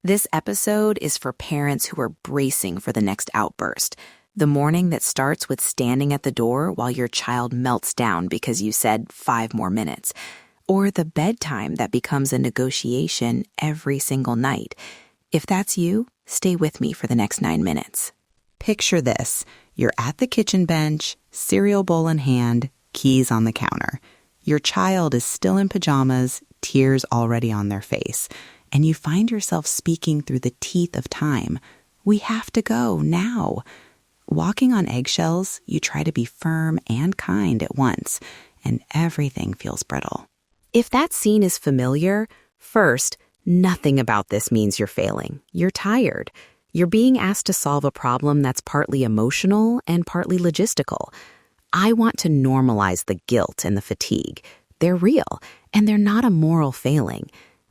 This episode is for parents who are bracing for the next outburst. The morning that starts with standing at the door while your child melts down because you said 5 more minutes. Or the bedtime that becomes a negotiation every single night. If that's you, stay with me for the next 9 minutes. Picture this. You're at the kitchen bench, cereal bowl in hand, keys on the counter. Your child is still in pajamas, tears already on their face, and you find yourself speaking through the teeth of time. We have to go now. Walking on eggshells, you try to be firm and kind at once, and everything feels brittle. If that scene is familiar, first, nothing about this means you're failing. You're tired. You're being asked to solve a problem that's partly emotional and partly logistical. I want to normalize the guilt and the fatigue. They're real, and they're not a moral failing.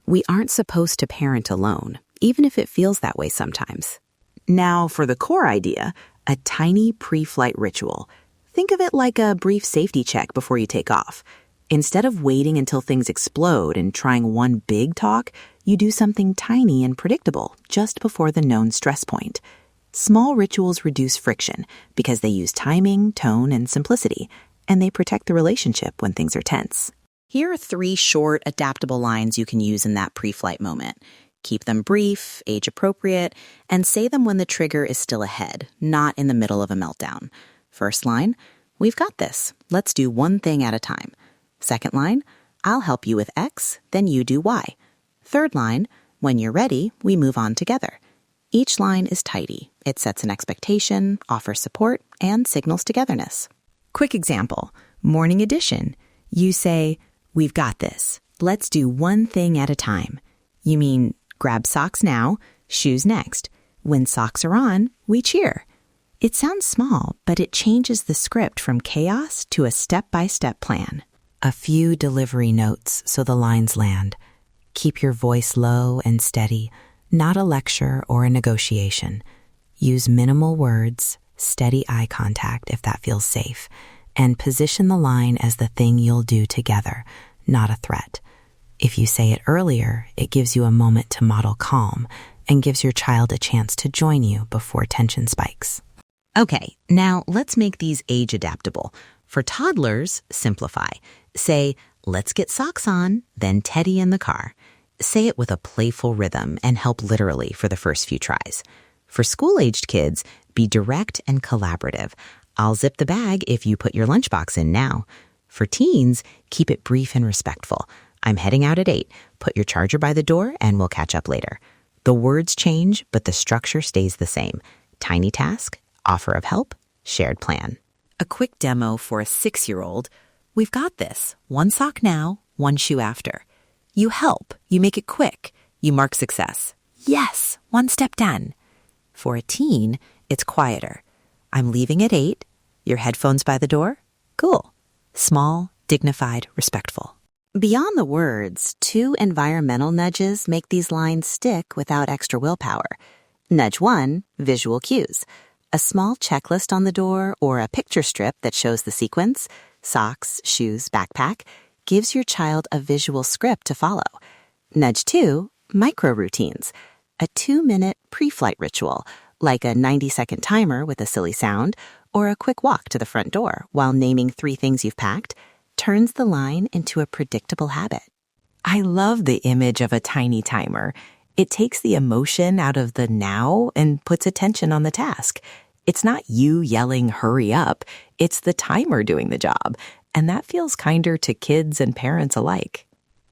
We aren't supposed to parent alone, even if it feels that way sometimes. Now, for the core idea, a tiny pre-flight ritual. Think of it like a brief safety check before you take off. Instead of waiting until things explode and trying one big talk, you do something tiny and predictable just before the known stress point. Small rituals reduce friction because they use timing, tone, and simplicity, and they protect the relationship when things are tense. Here are 3 short, adaptable lines you can use in that pre-flight moment. Keep them brief, age-appropriate, and say them when the trigger is still ahead, not in the middle of a meltdown. First line, we've got this. Let's do one thing at a time. Second line, I'll help you with X, then you do Y. Third line, when you're ready, we move on together. Each line is tidy. It sets an expectation, offers support, and signals togetherness. Quick example, morning edition. You say, we've got this. Let's do one thing at a time. You mean, grab socks now, shoes next. When socks are on, we cheer. It sounds small, but it changes the script from chaos to a step-by-step plan. A few delivery notes so the lines land. Keep your voice low and steady, not a lecture or a negotiation. Use minimal words, steady eye contact if that feels safe, and position the line as the thing you'll do together, not a threat. If you say it earlier, it gives you a moment to model calm and gives your child a chance to join you before tension spikes. Okay, now let's make these age-adaptable. For toddlers, simplify. Say, let's get socks on, then Teddy in the car. Say it with a playful rhythm and help literally for the first few tries. For school-aged kids, be direct and collaborative. I'll zip the bag if you put your lunchbox in now. For teens, keep it brief and respectful. I'm heading out at 8. Put your charger by the door and we'll catch up later. The words change, but the structure stays the same. Tiny task, offer of help, shared plan. A quick demo for a 6-year-old. We've got this. One sock now, one shoe after. You help. You make it quick. You mark success. Yes, one step done. For a teen, it's quieter. I'm leaving at 8. Your headphones by the door? Cool. Small, dignified, respectful. Beyond the words, 2 environmental nudges make these lines stick without extra willpower. Nudge 1, visual cues. A small checklist on the door or a picture strip that shows the sequence, socks, shoes, backpack, gives your child a visual script to follow. Nudge 2, micro routines. A 2-minute pre-flight ritual, like a 90-second timer with a silly sound, or a quick walk to the front door while naming 3 things you've packed, turns the line into a predictable habit. I love the image of a tiny timer. It takes the emotion out of the now and puts attention on the task. It's not you yelling, hurry up. It's the timer doing the job. And that feels kinder to kids and parents alike.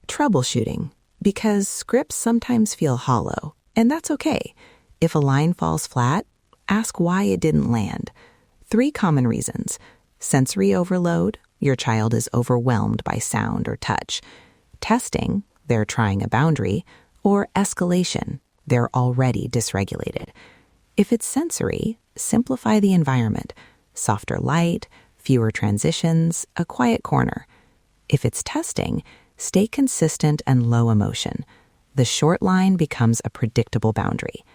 Troubleshooting. Because scripts sometimes feel hollow, and that's okay. If a line falls flat, ask why it didn't land. 3 common reasons. Sensory overload. Your child is overwhelmed by sound or touch. Testing. They're trying a boundary. Or escalation, they're already dysregulated. If it's sensory, simplify the environment. Softer light, fewer transitions, a quiet corner. If it's testing, stay consistent and low emotion. The short line becomes a predictable boundary.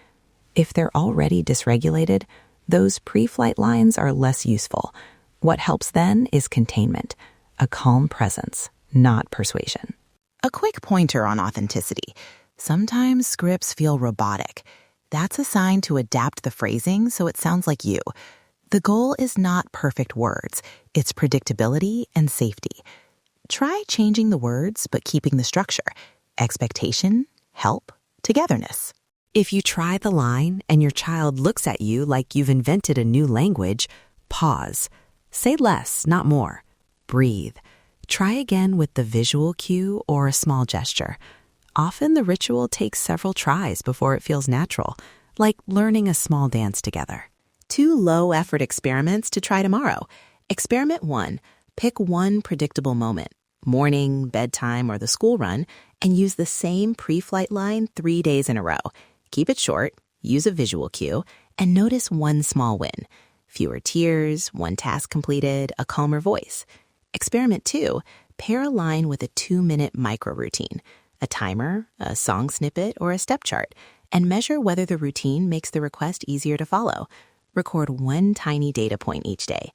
If they're already dysregulated, those pre-flight lines are less useful. What helps then is containment, a calm presence, not persuasion. A quick pointer on authenticity. Sometimes scripts feel robotic. That's a sign to adapt the phrasing so it sounds like you. The goal is not perfect words. It's predictability and safety. Try changing the words but keeping the structure. Expectation, help, togetherness. If you try the line and your child looks at you like you've invented a new language, pause. Say less, not more. Breathe. Try again with the visual cue or a small gesture. Often the ritual takes several tries before it feels natural, like learning a small dance together. 2 low-effort experiments to try tomorrow. Experiment 1. Pick one predictable moment, morning, bedtime, or the school run, and use the same pre-flight line 3 days in a row. Keep it short, use a visual cue, and notice one small win. Fewer tears, one task completed, a calmer voice. Experiment 2. Pair a line with a 2-minute micro-routine, a timer, a song snippet, or a step chart, and measure whether the routine makes the request easier to follow. Record one tiny data point each day.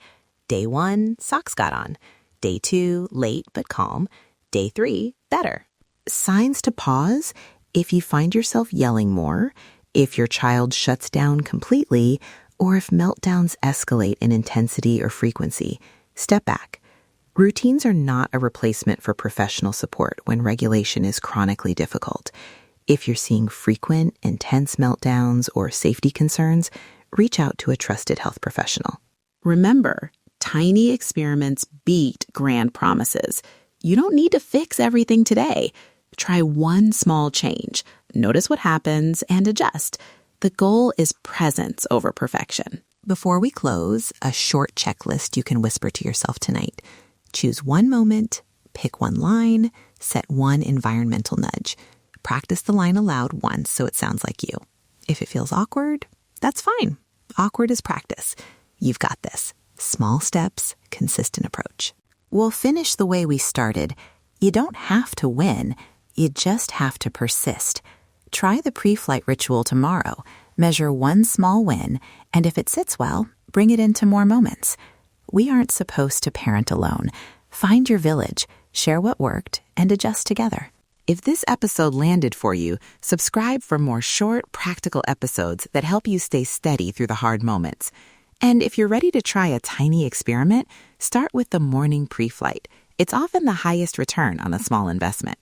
Day 1, socks got on. Day 2, late but calm. Day 3, better. Signs to pause: if you find yourself yelling more, if your child shuts down completely, or if meltdowns escalate in intensity or frequency. Step back. Routines are not a replacement for professional support when regulation is chronically difficult. If you're seeing frequent, intense meltdowns or safety concerns, reach out to a trusted health professional. Remember, tiny experiments beat grand promises. You don't need to fix everything today. Try one small change. Notice what happens and adjust. The goal is presence over perfection. Before we close, a short checklist you can whisper to yourself tonight. Choose one moment, pick one line, set one environmental nudge. Practice the line aloud once so it sounds like you. If it feels awkward, that's fine. Awkward is practice. You've got this. Small steps, consistent approach. We'll finish the way we started. You don't have to win. You just have to persist. Try the pre-flight ritual tomorrow. Measure one small win, and if it sits well, bring it into more moments. We aren't supposed to parent alone. Find your village, share what worked, and adjust together. If this episode landed for you, subscribe for more short, practical episodes that help you stay steady through the hard moments. And if you're ready to try a tiny experiment, start with the morning pre-flight. It's often the highest return on a small investment.